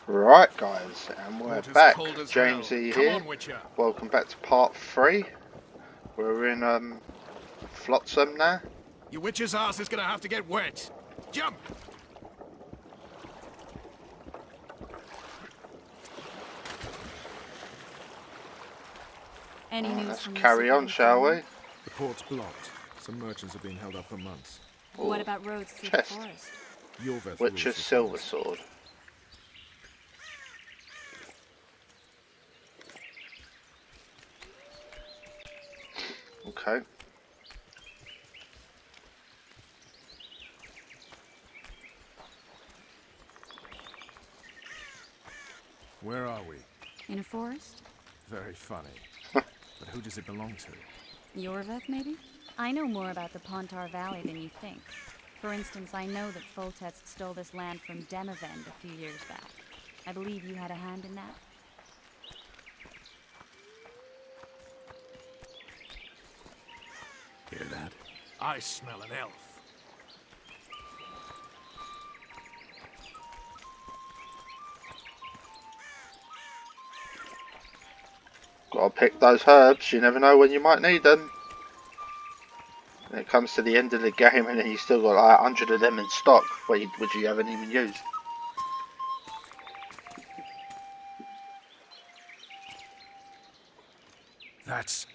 Right, guys, and we're Water's back. cold as Jamesy hell. here. Come on, Witcher. Welcome back to part 3. We're in Flotsam now. Your witch's ass is gonna have to get wet. Jump! Any news Let's from the carry on, secret shall we? informant? The port's blocked. Some merchants have been held up for months. What about roads through chest. the forest? Your vessel Witcher's rules the silver forest. sword. Okay. Where are we? In a forest? Very funny. But who does it belong to? Yorveth, maybe? I know more about the Pontar Valley than you think. For instance, I know that Foltest stole this land from Demavend a few years back. I believe you had a hand in that. Hear that? I smell an elf. Gotta pick those herbs, you never know when you might need them. When it comes to the end of the game and then you still got like 100 of them in stock, which you haven't even used. That's...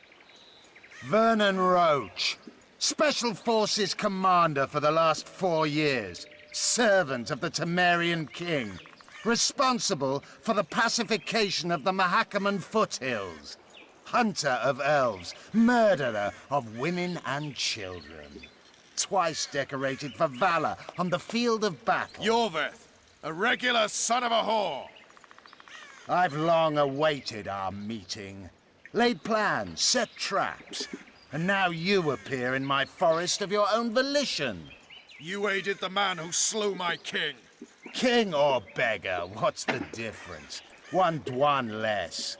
Vernon Roach, Special Forces Commander for the last 4 years, servant of the Temerian King, responsible for the pacification of the Mahakaman foothills, hunter of elves, murderer of women and children, twice decorated for valor on the field of battle. Yorveth, a regular son of a whore. I've long awaited our meeting, laid plans, set traps, and now you appear in my forest of your own volition. You aided the man who slew my king. King or beggar, what's the difference? One dwan less.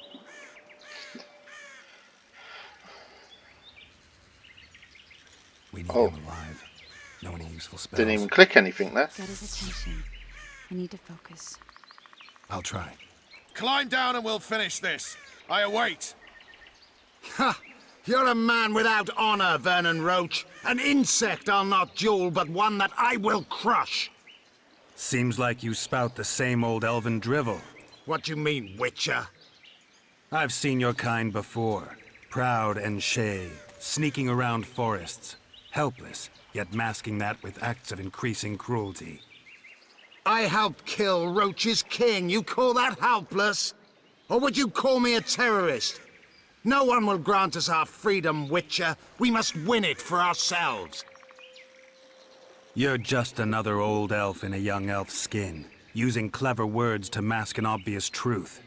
We need Oh. him alive. No any useful spells. Didn't even click anything there. Get his attention. I need to focus. I'll try. Climb down and we'll finish this. I await. Ha! You're a man without honor, Vernon Roach. An insect I'll not duel, but one that I will crush. Seems like you spout the same old elven drivel. What do you mean, Witcher? I've seen your kind before. Proud and shay, sneaking around forests. Helpless, yet masking that with acts of increasing cruelty. I helped kill Roach's king. You call that helpless? Or would you call me a terrorist? No one will grant us our freedom, Witcher. We must win it for ourselves. You're just another old elf in a young elf's skin, using clever words to mask an obvious truth.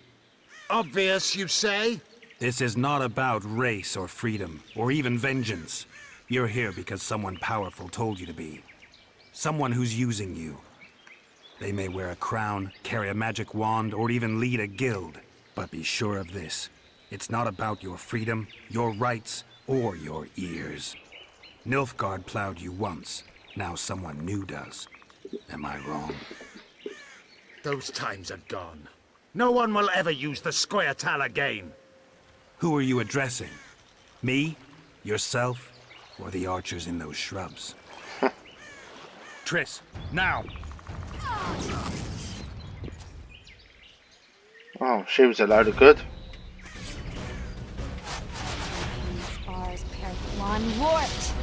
Obvious, you say? This is not about race or freedom, or even vengeance. You're here because someone powerful told you to be. Someone who's using you. They may wear a crown, carry a magic wand, or even lead a guild. But be sure of this. It's not about your freedom, your rights, or your ears. Nilfgaard plowed you once. Now someone new does. Am I wrong? Those times are gone. No one will ever use the Squirtal again. Who are you addressing? Me? Yourself? Or the archers in those shrubs? Triss, now! Oh, she was a load of good. Spars one warped.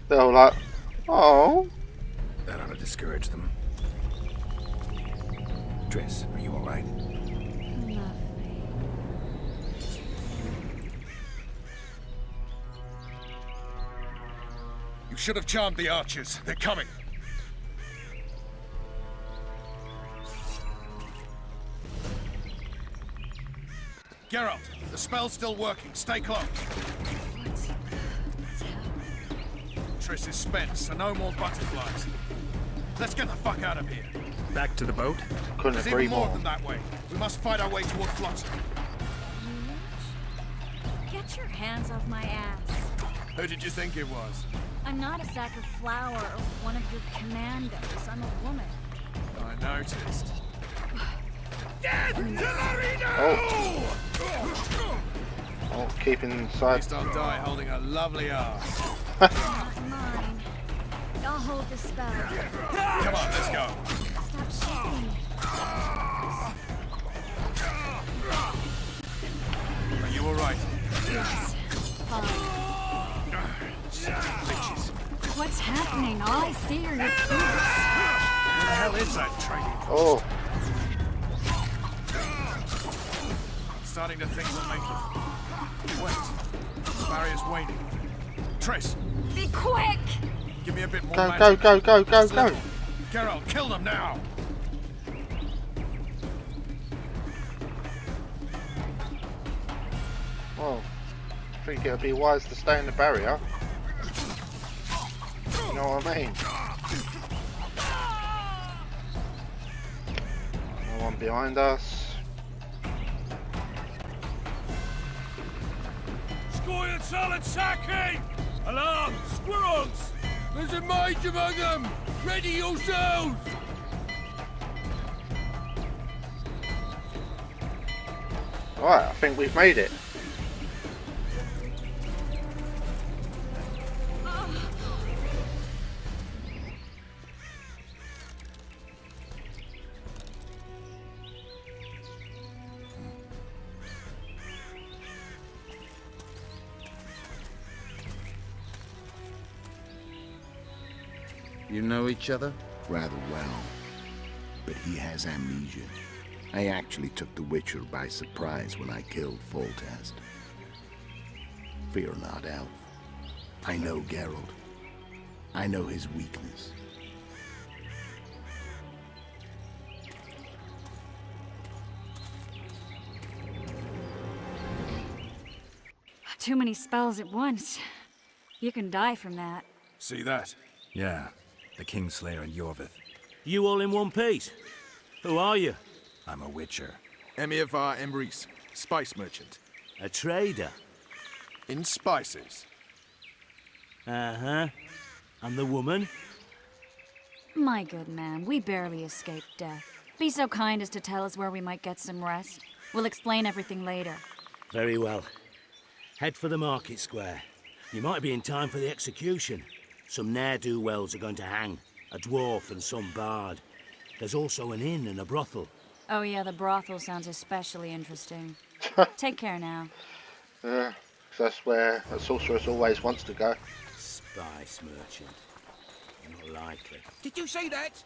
They're all like, oh. That ought to discourage them. Triss, are you alright? Lovely. You should have charmed the archers. They're coming. Geralt, the spell's still working. Stay close. Triss is spent, so no more butterflies. Let's get the fuck out of here. Back to the boat? Couldn't There's agree even more more. than that way. We must fight our way toward Flotsam. Get your hands off my ass. Who did you think it was? I'm not a sack of flour or one of your commandos. I'm a woman. I noticed. Oh. Oh, keep At inside. least I'll die holding a lovely ass. Not mine. I'll hold the spell. Come on, let's go. Stop shaking. Are you alright? Yes. Fine. Bitches. What's happening? All I see are your boots. Where the hell is that training? Oh, I'm starting to think we'll make it. Wait. The barrier's waning. Triss, Be quick! give me a bit more go, magic. go, go, go, go, Just a go. little. Geralt, kill them now! Well, I think it'd be wise to stay in the barrier. You know what I mean? No one behind us. Squire solid sacking! Alarm! Squirrels! There's a mage among them! Ready yourselves! Alright, I think we've made it. You know each other? Rather well. But he has amnesia. I actually took the Witcher by surprise when I killed Foltest. Fear not, Elf. I know Geralt. I know his weakness. Too many spells at once. You can die from that. See that? Yeah, the Kingslayer and Yorvith. You all in one piece? Who are you? I'm a witcher. Emiavar Emrys, spice merchant. A trader? In spices. Uh-huh. And the woman? My good man, we barely escaped death. Be so kind as to tell us where we might get some rest. We'll explain everything later. Very well. Head for the market square. You might be in time for the execution. Some ne'er-do-wells are going to hang. A dwarf and some bard. There's also an inn and a brothel. Oh yeah, the brothel sounds especially interesting. Take care now. Yeah, 'cause that's where a sorceress always wants to go. Spice merchant. Not likely. Did you say that?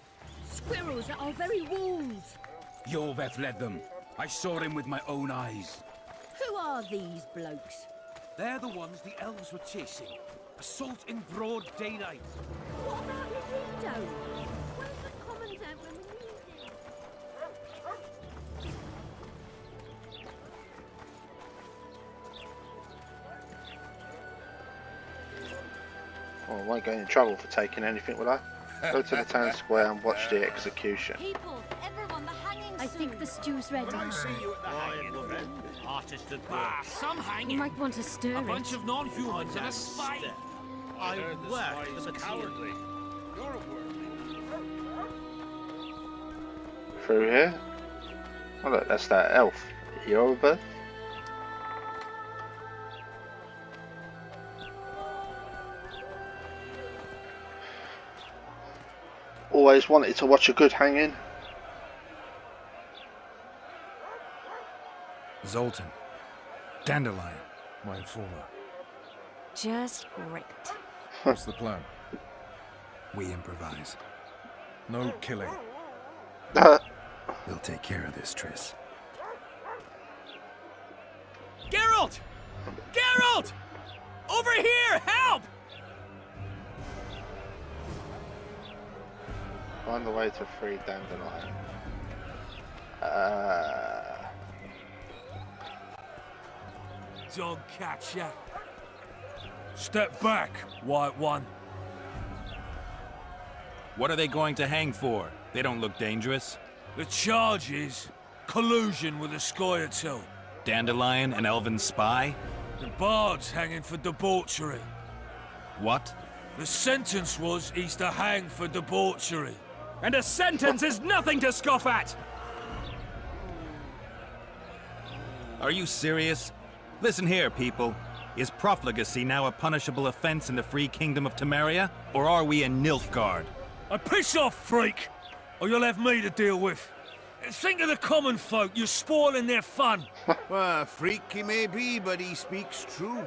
Squirrels at our very walls. Yorveth led them. I saw him with my own eyes. Who are these blokes? They're the ones the elves were chasing. Assault in broad daylight. What about his window? Where's the commandant when we need him? Well, I won't get in trouble for taking anything, will I? Go to the town square and watch the execution. People, everyone, the hanging I think the stew's ready. Artist at Some You hanging. might want to stir A it. bunch of non-humans and a spy. I work for the cowardly. Through here? Oh look, that's that elf. Yorvith. Always wanted to watch a good hanging. Zoltan. Dandelion, my informer. Just great. What's the plan? We improvise. No killing. We'll take care of this, Triss. Geralt! Geralt! Over here! Help! Find the way to free Dandelion. Dog catcher. Step back, White One. What are they going to hang for? They don't look dangerous. The charge is collusion with a Scoia'tael. Dandelion, an elven spy? The bard's hanging for debauchery. What? The sentence was he's to hang for debauchery. And a sentence is nothing to scoff at! Are you serious? Listen here, people. Is profligacy now a punishable offense in the free kingdom of Temeria? Or are we in Nilfgaard? Piss off, freak! Or you'll have me to deal with. Think of the common folk, you're spoiling their fun. Well, freak he may be, but he speaks true.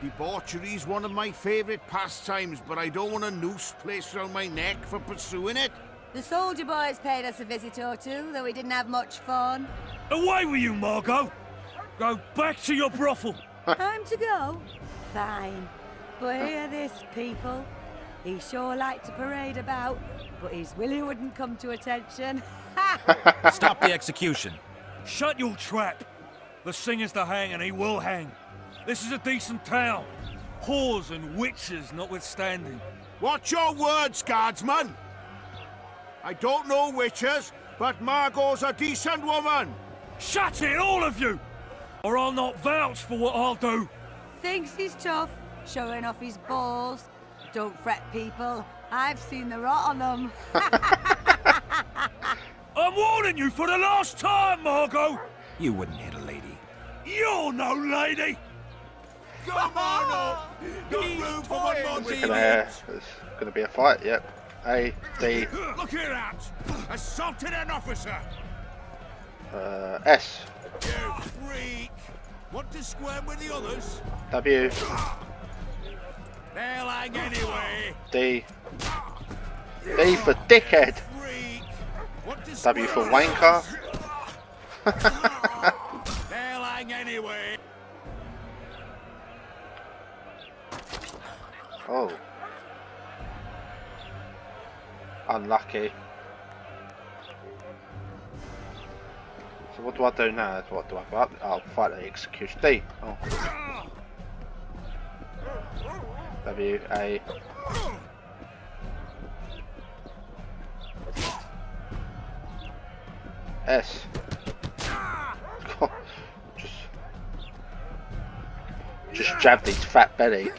Debauchery's one of my favourite pastimes, but I don't want a noose placed around my neck for pursuing it. The soldier boys paid us a visit or two, though we didn't have much fun. Away with you, Margot! Go back to your brothel. Time to go? Fine. But hear this, people. He sure liked to parade about, but his willy wouldn't come to attention. Stop the execution. Shut your trap. The singer's to hang and he will hang. This is a decent town. Whores and witches notwithstanding. Watch your words, guardsman! I don't know witches, but Margot's a decent woman! Shut it, all of you! Or I'll not vouch for what I'll do. Thinks he's tough, showing off his balls. Don't fret, people. I've seen the rot on them. I'm warning you for the last time, Margot! You wouldn't hit a lady. You're no lady! Come on up! Got room for one more There's gonna be a fight, yep. A, D, Look here, out! Assaulted an officer! S, You freak! Want to squirm with the others? W, They'll hang anyway! D, D for dickhead, Freak! Want to W for squirm? wanker. They'll hang anyway! Oh. Unlucky. So what do I do now? What do I go up? I'll fight the execution. D. Oh. W, A. S. Just jab his fat belly.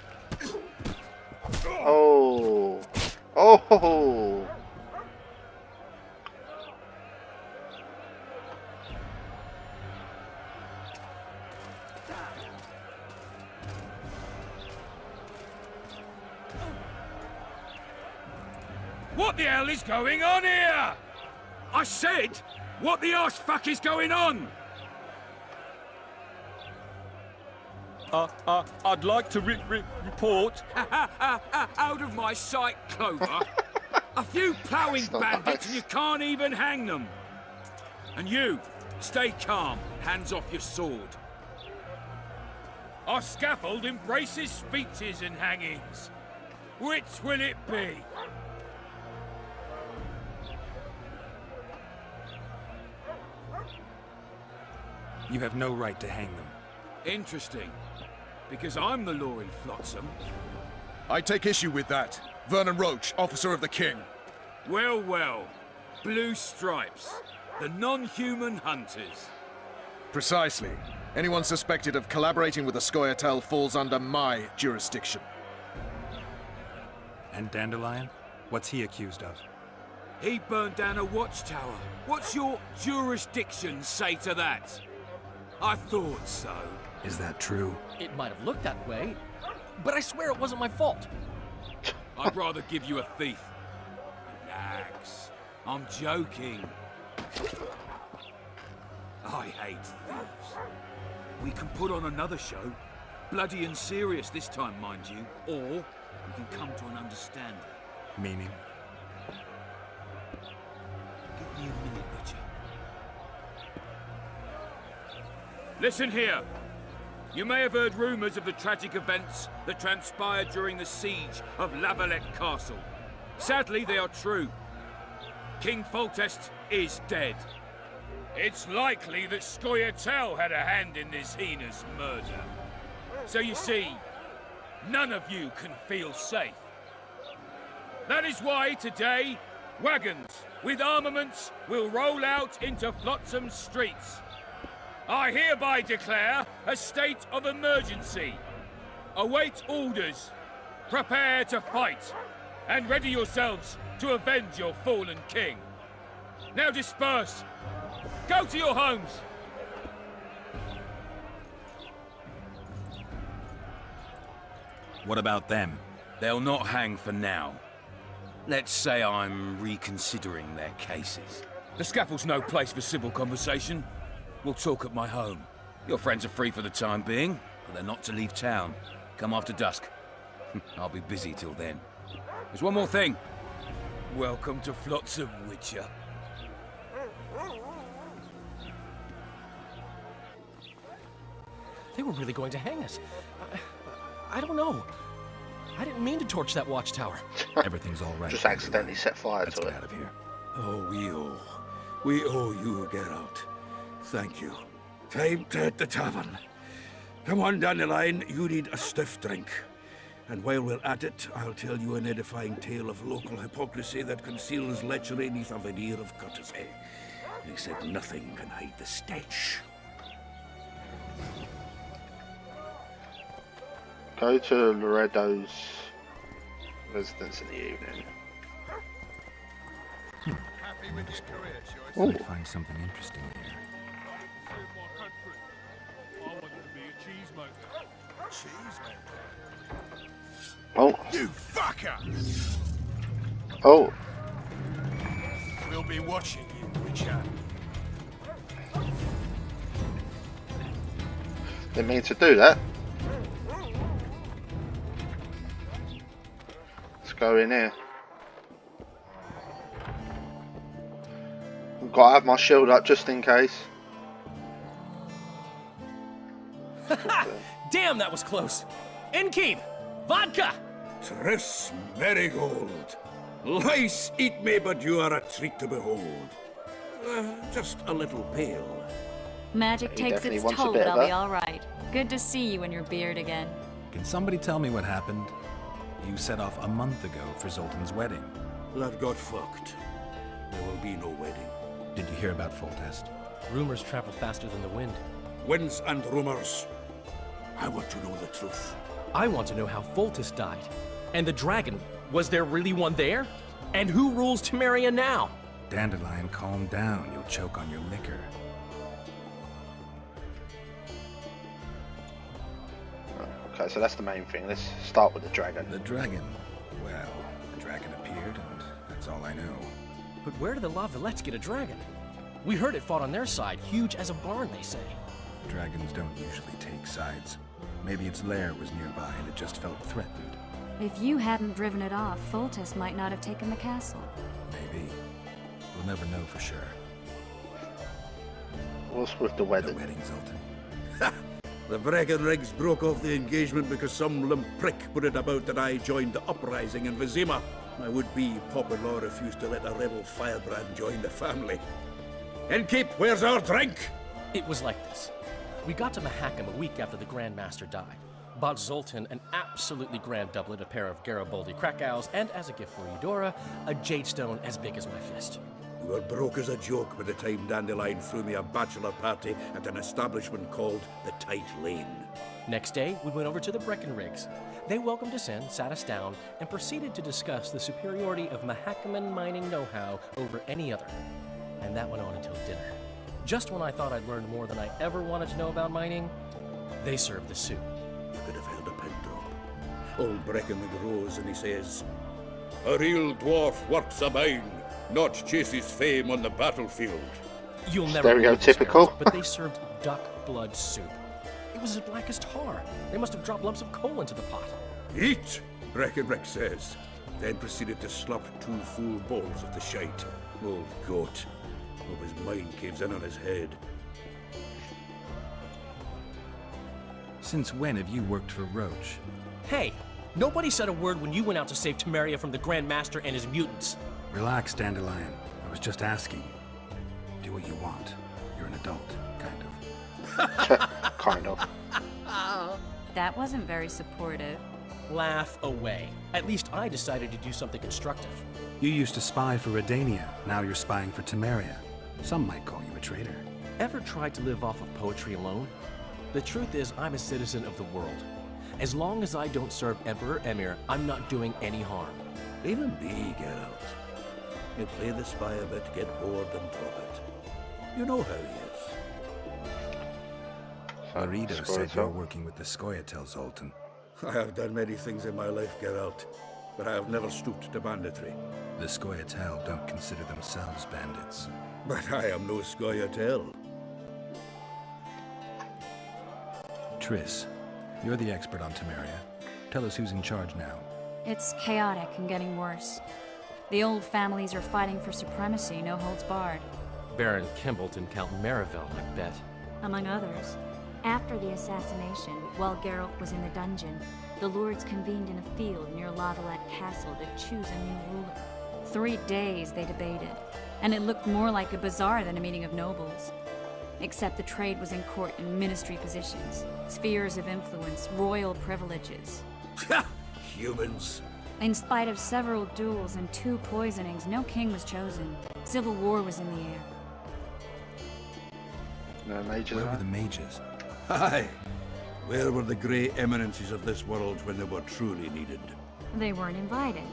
Oh. Oh. What the hell is going on here? I said, what the arse fuck is going on? I'd like to report. Out of my sight, Clover. A few ploughing That's not bandits nice. and you can't even hang them. And you, stay calm, hands off your sword. Our scaffold embraces speeches and hangings. Which will it be? You have no right to hang them. Interesting. Because I'm the law in Flotsam. I take issue with that. Vernon Roach, officer of the king. Well, well. Blue stripes. The non-human hunters. Precisely. Anyone suspected of collaborating with the Scoia'tael falls under my jurisdiction. And Dandelion? What's he accused of? He burned down a watchtower. What's your jurisdiction say to that? I thought so. Is that true? It might have looked that way, but I swear it wasn't my fault. I'd rather give you a thief. Relax. I'm joking. I hate thieves. We can put on another show. Bloody and serious this time, mind you. Or we can come to an understanding. Meaning? Give me a minute, Witcher. Listen here. You may have heard rumours of the tragic events that transpired during the siege of Lavalette Castle. Sadly, they are true. King Foltest is dead. It's likely that Scoia'tael had a hand in this heinous murder. So you see, none of you can feel safe. That is why today, wagons with armaments will roll out into Flotsam's streets. I hereby declare a state of emergency. Await orders. prepare to fight, and ready yourselves to avenge your fallen king. Now disperse. Go to your homes. What about them? They'll not hang for now. Let's say I'm reconsidering their cases. The scaffold's no place for civil conversation. We'll talk at my home. Your friends are free for the time being, but they're not to leave town. Come after dusk. I'll be busy till then. There's one more thing. Welcome to Flotsam, Witcher. They were really going to hang us. I don't know. I didn't mean to torch that watchtower. Everything's all right. Just accidentally set fire Let's to get it. out of here. Oh, we owe you a get out. Thank you. Time to hit the tavern. Come on, Dandelion, you need a stiff drink. And while we're at it, I'll tell you an edifying tale of local hypocrisy that conceals lechery neath a veneer of courtesy. Except nothing can hide the stench. Go to Loredo's residence in the evening. Might find something interesting here. Oh. You fucker! Oh. We'll be watching you, Witcher. Didn't mean to do that. Let's go in here. I've got to have my shield up just in case. Damn, that was close. Innkeep! Vodka! Tris Marigold. Lice eat me, but you are a treat to behold. Just a little pale. Magic He takes definitely its wants a toll, bit but of I'll be that. alright. Good to see you and your beard again. Can somebody tell me what happened? You set off a month ago for Zoltan's wedding. That got fucked. There will be no wedding. Did you hear about Foltest? Rumors travel faster than the wind. Winds and rumors. I want to know the truth. I want to know how Foltest died. And the dragon, was there really one there? And who rules Temeria now? Dandelion, calm down. You'll choke on your liquor. Okay, so that's the main thing. Let's start with the dragon. The dragon. Well, the dragon appeared, and that's all I know. But where do the La Villettes get a dragon? We heard it fought on their side, huge as a barn, they say. Dragons don't usually take sides. Maybe its lair was nearby and it just felt threatened. If you hadn't driven it off, Foltest might not have taken the castle. Maybe. We'll never know for sure. What's with the wedding? The wedding, Zoltan. The Breckenrigs broke off the engagement because some limp prick put it about that I joined the uprising in Vizima. My would-be Popper-law refused to let a rebel firebrand join the family. Innkeep, where's our drink? It was like this. We got to Mahakam a week after the Grand Master died. Bought Zoltan an absolutely grand doublet, a pair of Garibaldi Krakau's, and as a gift for Eudora, a jade stone as big as my fist. You were broke as a joke by the time Dandelion threw me a bachelor party at an establishment called the Tight Lane. Next day, we went over to the Breckenrigs. They welcomed us in, sat us down, and proceeded to discuss the superiority of Mahakaman mining know-how over any other. And that went on until dinner. Just when I thought I'd learned more than I ever wanted to know about mining, they served the soup. You could have held a pin drop. Old Breckenrig rose and he says, "A real dwarf works a mine, not chases fame on the battlefield." You'll never believe this, Stereotypical. parents, but they served duck blood soup. It was as black as tar. They must have dropped lumps of coal into the pot. "Eat," Breckenrig says. Then proceeded to slop 2 full bowls of the shite. Old goat. Hope his mind caves in on his head. Since when have you worked for Roach? Hey, nobody said a word when you went out to save Temeria from the Grand Master and his mutants. Relax, Dandelion. I was just asking. Do what you want. You're an adult, kind of. Kind of. That wasn't very supportive. Laugh away. At least I decided to do something constructive. You used to spy for Redania. Now you're spying for Temeria. Some might call you a traitor. Ever tried to live off of poetry alone? The truth is, I'm a citizen of the world. As long as I don't serve Emperor Emir, I'm not doing any harm. Even me, Geralt. You play the spy a bit, get bored and drop it. You know how he is. Arido said you're working with the Scoia'tael, Zoltan. I have done many things in my life, Geralt, but I have never stooped to banditry. The Scoia'tael don't consider themselves bandits. But I am no Scoia'tael. Triss, you're the expert on Temeria. Tell us who's in charge now. It's chaotic and getting worse. The old families are fighting for supremacy, no holds barred. Baron Kimbolt and Count Marivel, I bet. Among others. After the assassination, while Geralt was in the dungeon, the lords convened in a field near Lavalette Castle to choose a new ruler. 3 days they debated, and it looked more like a bazaar than a meeting of nobles. Except the trade was in court and ministry positions, spheres of influence, royal privileges. Humans. In spite of several duels and 2 poisonings, no king was chosen. Civil war was in the air. No mages. Where were the mages? Aye. Where were the grey eminences of this world when they were truly needed? They weren't invited.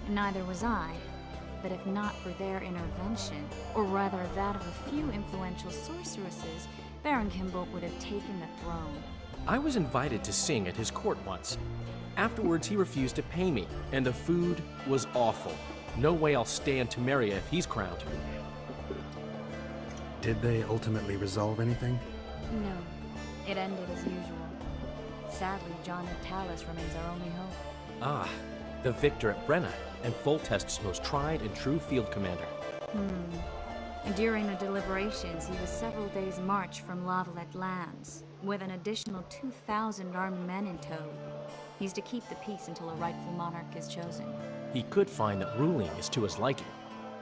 Neither was I. But if not for their intervention, or rather that of a few influential sorceresses, Baron Kimbolt would have taken the throne. I was invited to sing at his court once. Afterwards, he refused to pay me, and the food was awful. No way I'll stay in Temeria if he's crowned. Did they ultimately resolve anything? No. It ended as usual. Sadly, John Natalis remains our only hope. Ah, the victor at Brenna, and Foltest's most tried and true field commander. And during the deliberations, he was several days' march from Lavalette lands, with an additional 2,000 armed men in tow. He's to keep the peace until a rightful monarch is chosen. He could find that ruling is to his liking.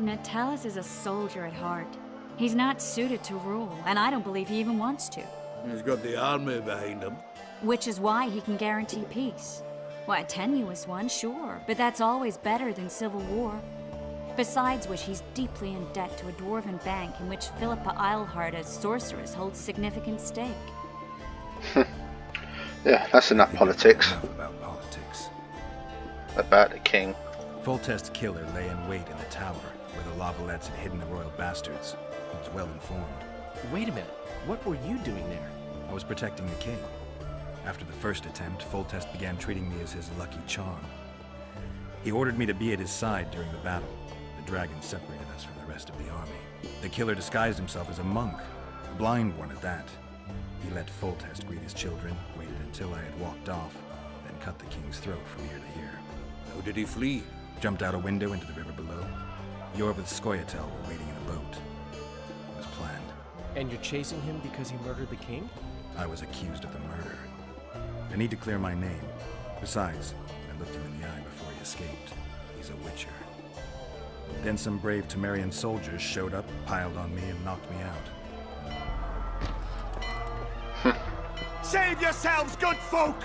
Natalis is a soldier at heart. He's not suited to rule, and I don't believe he even wants to. He's got the army behind him. Which is why he can guarantee peace. Well, a tenuous one, sure, but that's always better than civil war. Besides which, he's deeply in debt to a dwarven bank in which Philippa Eilhart, as sorceress, holds significant stake. Yeah, that's enough politics. Enough about politics. About the king. Foltest's killer lay in wait in the tower, where the Lavalettes had hidden the royal bastards. He was well informed. Wait a minute. What were you doing there? I was protecting the king. After the first attempt, Foltest began treating me as his lucky charm. He ordered me to be at his side during the battle. The dragon separated us from the rest of the army. The killer disguised himself as a monk, a blind one at that. He let Foltest greet his children, waited until I had walked off, then cut the king's throat from ear to ear. How did he flee? Jumped out a window into the river below. Yorv with Scoia'tael were waiting in a boat. It was planned. And you're chasing him because he murdered the king? I was accused of the murder. I need to clear my name. Besides, I looked him in the eye before he escaped. He's a witcher. Then some brave Temerian soldiers showed up, piled on me, and knocked me out. Save yourselves, good folk!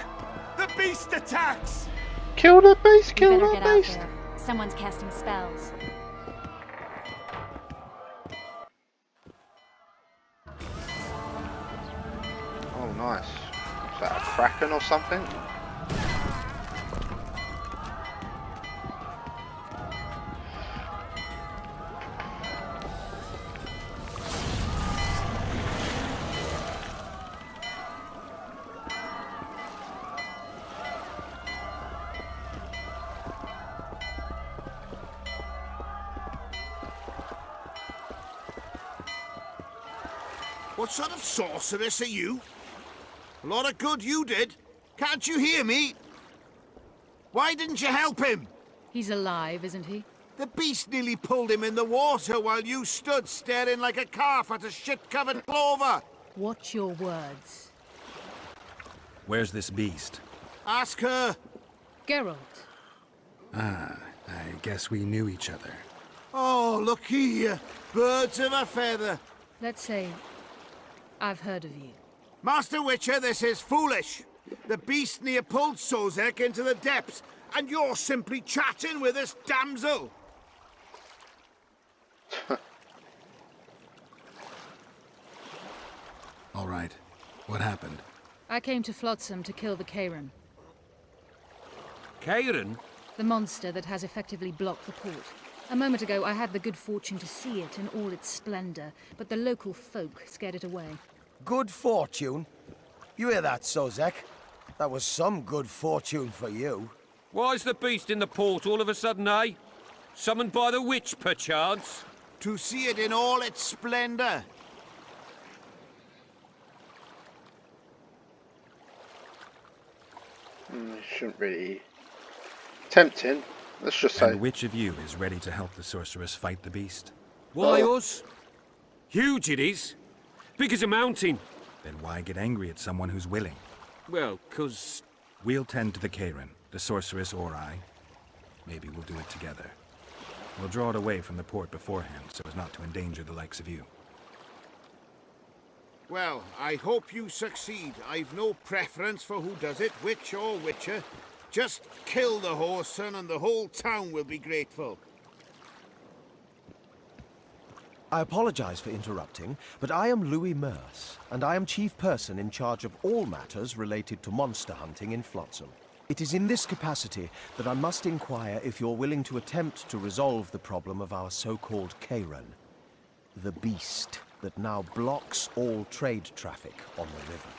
The beast attacks! Kill the beast! You Kill better the get out beast! there. Someone's casting spells. Oh, nice. Is that a kraken or something? What sort of sorceress are you? A lot of good you did. Can't you hear me? Why didn't you help him? He's alive, isn't he? The beast nearly pulled him in the water while you stood staring like a calf at a shit-covered clover. Watch your words. Where's this beast? Ask her. Geralt. Ah, I guess we knew each other. Oh, look here. Birds of a feather. Let's say I've heard of you. Master Witcher, this is foolish. The beast near pulled Sozek into the depths, and you're simply chatting with this damsel. All right. What happened? I came to Flotsam to kill the Karen. Kieran? The monster that has effectively blocked the port. A moment ago, I had the good fortune to see it in all its splendor, but the local folk scared it away. Good fortune? You hear that, Sozek? That was some good fortune for you. Why's the beast in the port all of a sudden, eh? Summoned by the witch, perchance? To see it in all its splendor. Shouldn't really... Tempting, let's just say. And which of you is ready to help the sorceress fight the beast? Why us? Huge it is. Big as a mountain. Then why get angry at someone who's willing? Well, 'cause... We'll tend to the Kieran, the sorceress or I. Maybe we'll do it together. We'll draw it away from the port beforehand so as not to endanger the likes of you. Well, I hope you succeed. I've no preference for who does it, witch or witcher. Just kill the whoreson and the whole town will be grateful. I apologize for interrupting, but I am Louis Merce, and I am chief person in charge of all matters related to monster hunting in Flotsam. It is in this capacity that I must inquire if you're willing to attempt to resolve the problem of our so-called Kieran, the beast that now blocks all trade traffic on the river.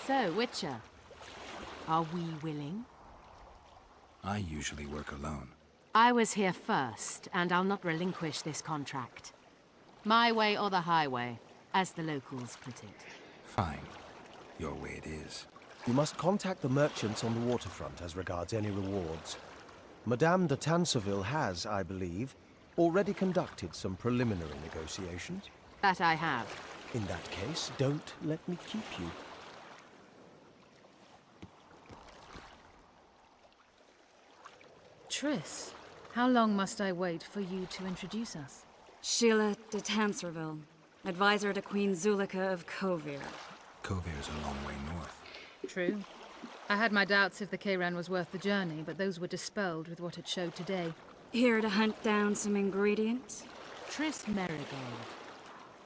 So, Witcher, are we willing? I usually work alone. I was here first, and I'll not relinquish this contract. My way or the highway, as the locals put it. Fine. Your way it is. You must contact the merchants on the waterfront as regards any rewards. Madame de Tanseville has, I believe, already conducted some preliminary negotiations. That I have. In that case, don't let me keep you. Triss, how long must I wait for you to introduce us? Sheila de Tanserville, advisor to Queen Zulika of Kovir. Kovir's a long way north. True. I had my doubts if the Kieran was worth the journey, but those were dispelled with what it showed today. Here to hunt down some ingredients? Triss Merigold.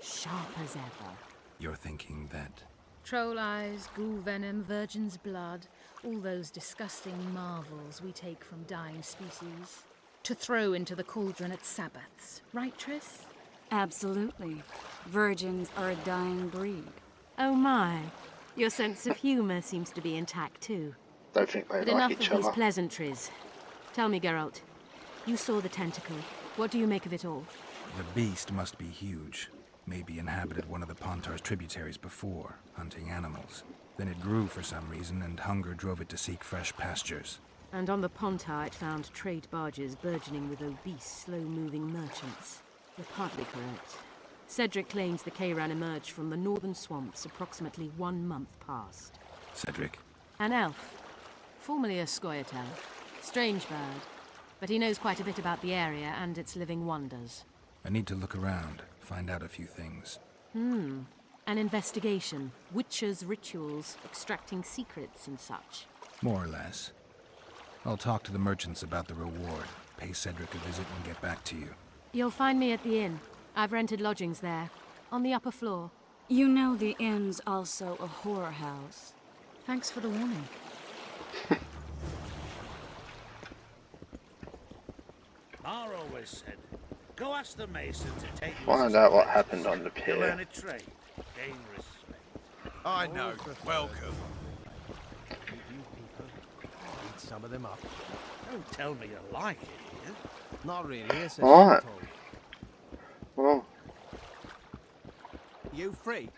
Sharp as ever. You're thinking that... Troll eyes, ghoul venom, virgin's blood, all those disgusting marvels we take from dying species. To throw into the cauldron at Sabbaths. Right, Triss? Absolutely. Virgins are a dying breed. Oh my. Your sense of humor seems to be intact too. Don't think they But like enough each of these other. pleasantries. Tell me, Geralt. You saw the tentacle. What do you make of it all? The beast must be huge. Maybe inhabited one of the Pontar's tributaries before, hunting animals. Then it grew for some reason, and hunger drove it to seek fresh pastures. And on the Pontar it found trade barges burgeoning with obese, slow-moving merchants. You're partly correct. Cedric claims the Kieran emerged from the northern swamps approximately 1 month past. Cedric? An elf. Formerly a Scoia'tael. Strange bird. But he knows quite a bit about the area and its living wonders. I need to look around, find out a few things. An investigation. Witches' rituals, extracting secrets and such. More or less. I'll talk to the merchants about the reward, pay Cedric a visit and get back to you. You'll find me at the inn. I've rented lodgings there, on the upper floor. You know the inn's also a horror house. Thanks for the warning. Mar always said, go ask the mason to take you Find out what happened on the You'll pier. learn a trade, gain respect. I know. Welcome. Eat some of them up. Don't tell me you like it here. Not really, it's a Alright. shithole. Well, You free?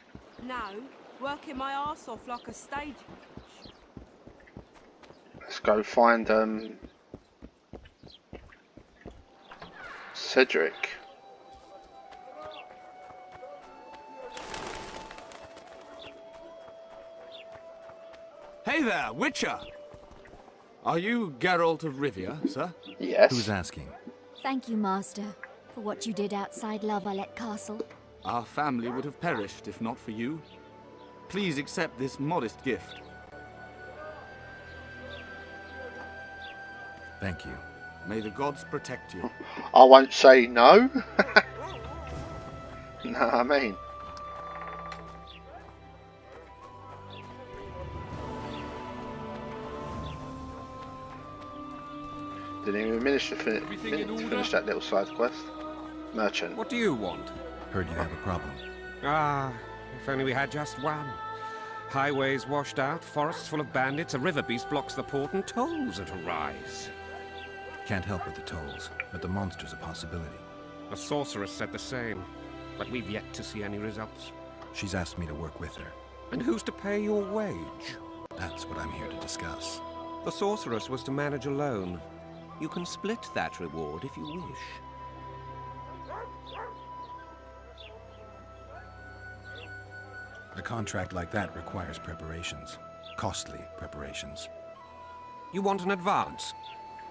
No, working my arse off like a stage. let's go find Cedric. Hey there, Witcher! Are you Geralt of Rivia, sir? Yes. Who's asking? Thank you, Master, for what you did outside La Valette Castle. Our family would have perished if not for you. Please accept this modest gift. Thank you. May the gods protect you. I won't say no. No, I mean. Didn't even finish that little side quest. Merchant. What do you want? Heard you have a problem. Ah, if only we had just one. Highways washed out, forests full of bandits, a river beast blocks the port, and tolls at a rise. Can't help with the tolls, but the monster's a possibility. The sorceress said the same, but we've yet to see any results. She's asked me to work with her. And who's to pay your wage? That's what I'm here to discuss. The sorceress was to manage alone. You can split that reward if you wish. A contract like that requires preparations. Costly preparations. You want an advance?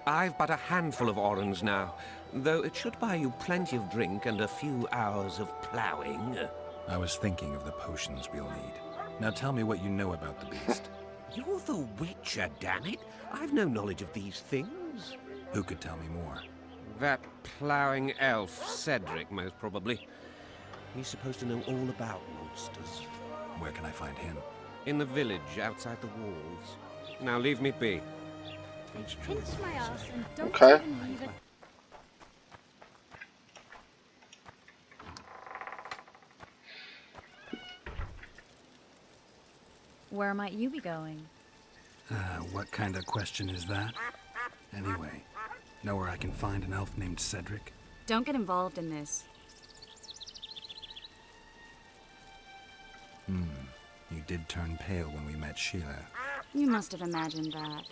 I've but a handful of orens now, though it should buy you plenty of drink and a few hours of ploughing. I was thinking of the potions we'll need. Now tell me what you know about the beast. You're the Witcher, damn it! I've no knowledge of these things. Who could tell me more? That ploughing elf, Cedric, most probably. He's supposed to know all about monsters. Where can I find him? In the village, outside the walls. Now leave me be. Pinch my ass and don't Okay. even leave it. Where might you be going? What kind of question is that? Anyway, know where I can find an elf named Cedric? Don't get involved in this. You did turn pale when we met Sheila. You must have imagined that.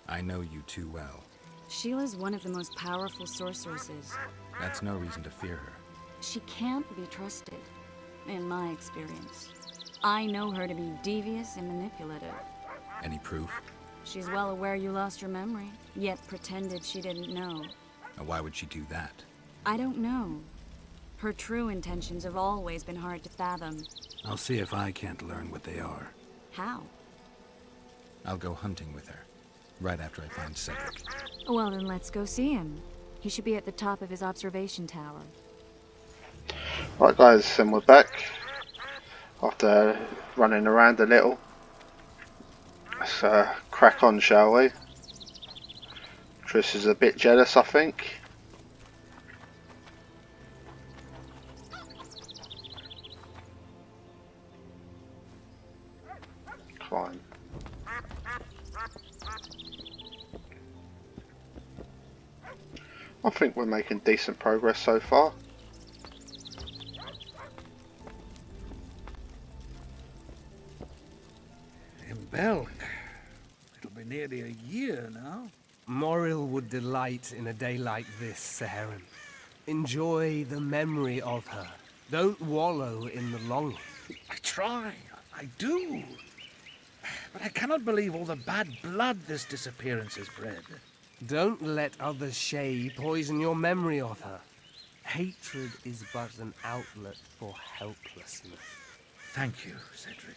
I know you too well. Sheila's one of the most powerful sorceresses. That's no reason to fear her. She can't be trusted, in my experience. I know her to be devious and manipulative. Any proof? She's well aware you lost your memory, yet pretended she didn't know. Why would she do that? I don't know. Her true intentions have always been hard to fathom. I'll see if I can't learn what they are. How? I'll go hunting with her, right after I find Cedric. Well, then let's go see him. He should be at the top of his observation tower. Right guys, and we're back. After running around a little. Let's crack on, shall we? Triss is a bit jealous, I think. Fine. I think we're making decent progress so far. In Belk. It'll be nearly a year now. Morrill would delight in a day like this, Saharan. Enjoy the memory of her. Don't wallow in the longing. I try. I do. But I cannot believe all the bad blood this disappearance has bred. Don't let others' shade poison your memory of her. Hatred is but an outlet for helplessness. Thank you, Cedric.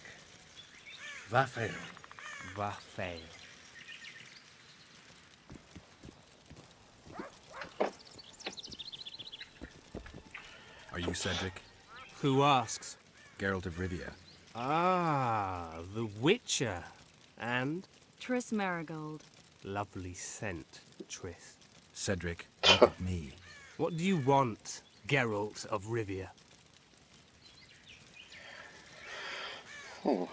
Vafail. Vafail. Are you Cedric? Who asks? Geralt of Rivia. Ah, the Witcher. And? Triss Marigold. Lovely scent, Triss. Cedric, look at me. What do you want, Geralt of Rivia? Oh.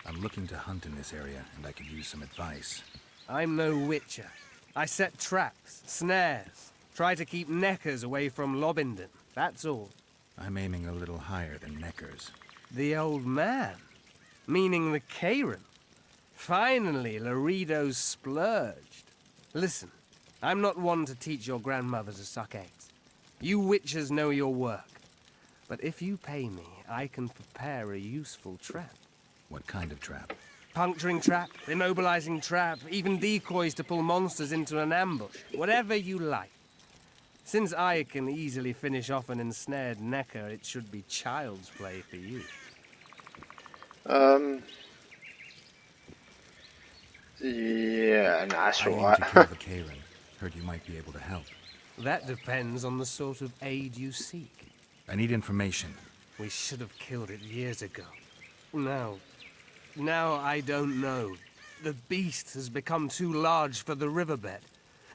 I'm looking to hunt in this area, and I could use some advice. I'm no witcher. I set traps, snares, try to keep neckers away from Lobindon, that's all. I'm aiming a little higher than Neckers. The old man? Meaning the Karen? Finally, Laredo's splurged. Listen, I'm not one to teach your grandmother to suck eggs. You witchers know your work. But if you pay me, I can prepare a useful trap. What kind of trap? Puncturing trap, immobilizing trap, even decoys to pull monsters into an ambush. Whatever you like. Since I can easily finish off an ensnared necker, it should be child's play for you. Yeah, nah, that's alright. I aim to kill the Karen. Heard you might be able to help. That depends on the sort of aid you seek. I need information. We should have killed it years ago. Now I don't know. The beast has become too large for the riverbed,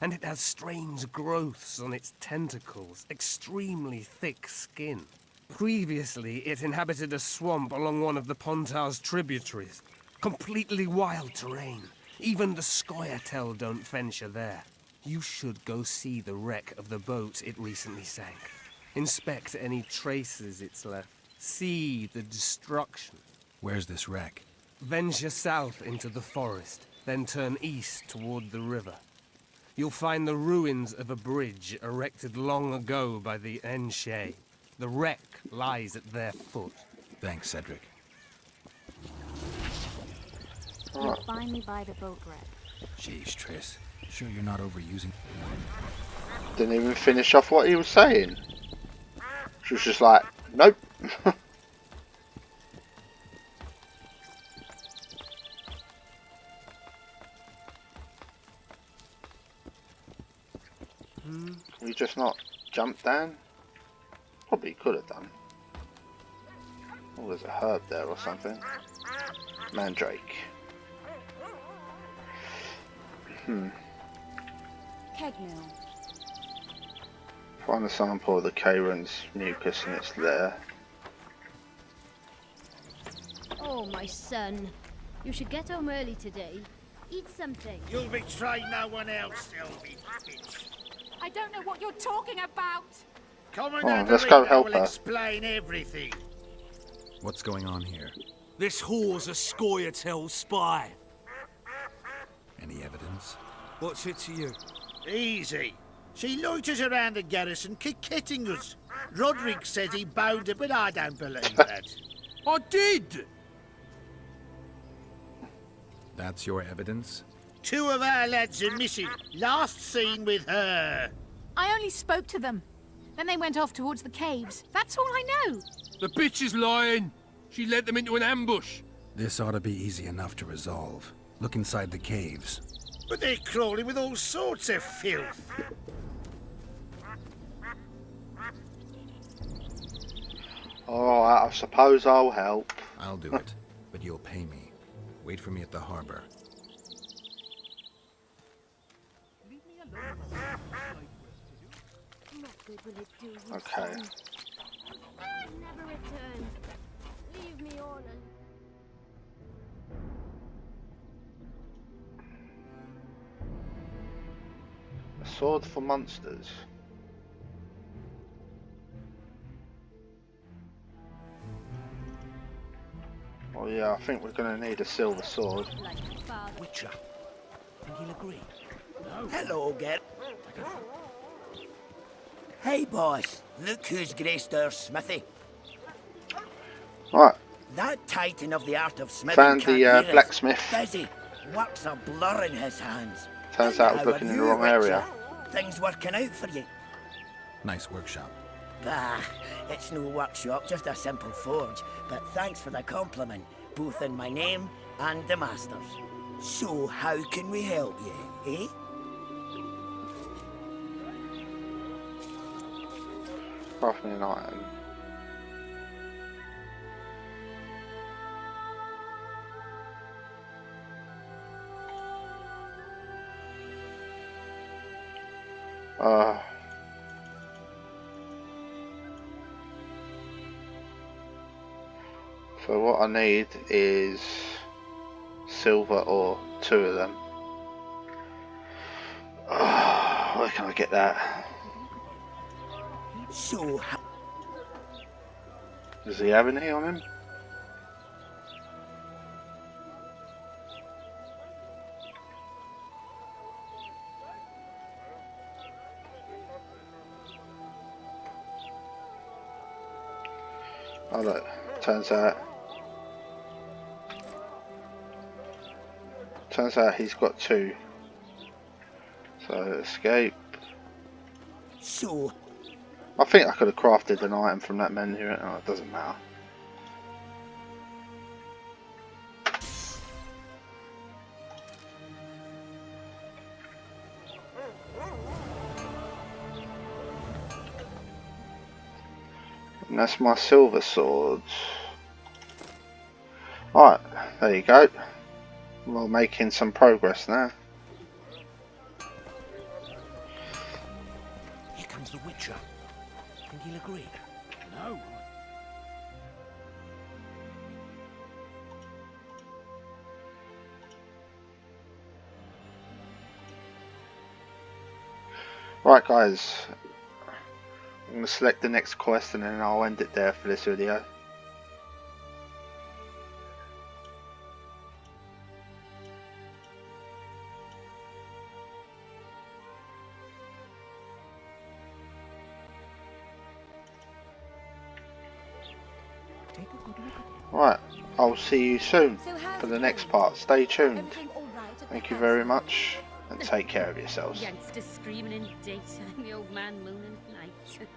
and it has strange growths on its tentacles, extremely thick skin. Previously, it inhabited a swamp along one of the Pontar's tributaries. Completely wild terrain. Even the Scoia'tael don't venture there. You should go see the wreck of the boat it recently sank. Inspect any traces it's left. See the destruction. Where's this wreck? Venture south into the forest, then turn east toward the river. You'll find the ruins of a bridge erected long ago by the Enshe. The wreck lies at their foot. Thanks, Cedric. You'll find me by the boat wreck. Jeez, Triss. Sure you're not overusing... Didn't even finish off what he was saying. She was just like, nope. We just not jumped down? Probably could have done. Oh, there's a herb there or something. Mandrake. Kegmill. Find a sample of the Kayran's mucus and it's there. Oh, my son. You should get home early today. Eat something. You'll betray no one else, Sylvie, bitch. I don't know what you're talking about. Commandant let's go help will her. explain everything. What's going on here? This whore's a Scoia'tael spy. Any evidence? What's it to you? Easy. She loiters around the garrison, kick-kitting us. Roderick says he bound her, but I don't believe that. I did! That's your evidence? 2 of our lads are missing. Last seen with her. I only spoke to them. Then they went off towards the caves. That's all I know. The bitch is lying. She led them into an ambush. This ought to be easy enough to resolve. Look inside the caves. But they're crawling with all sorts of filth. Alright, I suppose I'll help. I'll do it, but you'll pay me. Wait for me at the harbor. Okay. Never return. Leave me alone. A sword for monsters. Oh yeah, I think we're gonna need a silver sword. Witcher. Think he'll agree? Hello, Gert. Hey, boss. Look who's graced our smithy. Right. That titan of the art of smithing Found can't the hear us, blacksmith. does he? Works a blur in his hands. Turns out I was How looking have in the you, wrong area. Witcher? Things working out for you? Nice workshop. Bah, it's no workshop, just a simple forge. But thanks for the compliment, both in my name and the master's. So, how can we help you, eh? Craft me an item. So what I need is silver or 2 of them. Where can I get that? So, Does he have any on him? Oh look, turns out he's got 2. So escape. So I think I could have crafted an item from that menu. Oh, it doesn't matter. that's my silver sword. Alright, there you go. We're making some progress now. Here comes the Witcher. Think he'll agree? No. Right guys, I'm going to select the next quest and then I'll end it there for this video. Right, I'll see you soon for the next part. Stay tuned. Thank you very much and take care of yourselves. Youngsters screaming in daytime, the old man moaning at night.